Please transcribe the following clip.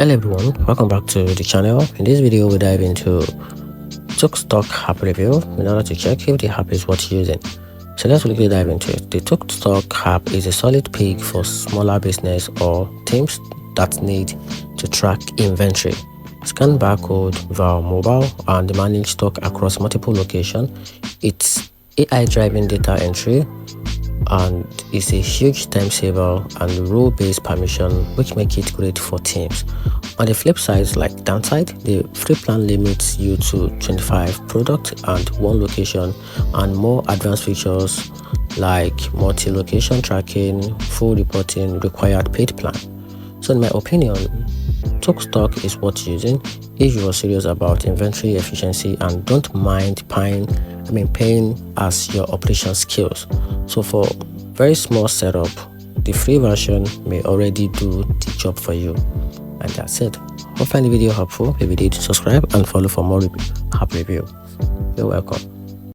Hello everyone, welcome back to the channel. In this video we'll dive into TOOKSTOCK app review in order to check if the app is worth using. So let's quickly dive into it. The TOOKSTOCK app is a solid pick for smaller business or teams that need to track inventory, scan barcode via mobile, and manage stock across multiple locations. It's AI-driven data entry and it's a huge time saver and role-based permission, which make it great for teams. On the flip side, like downside, the free plan limits you to 25 products and one location, and more advanced features like multi-location tracking, full reporting required paid plan. So in my opinion, TOOKSTOCK is worth using if you are serious about inventory efficiency and don't mind paying as your operation scales. So for very small setup, the free version may already do the job for you. And that's it. Hope you find the video helpful. If you did, subscribe and follow for more app review. You're welcome.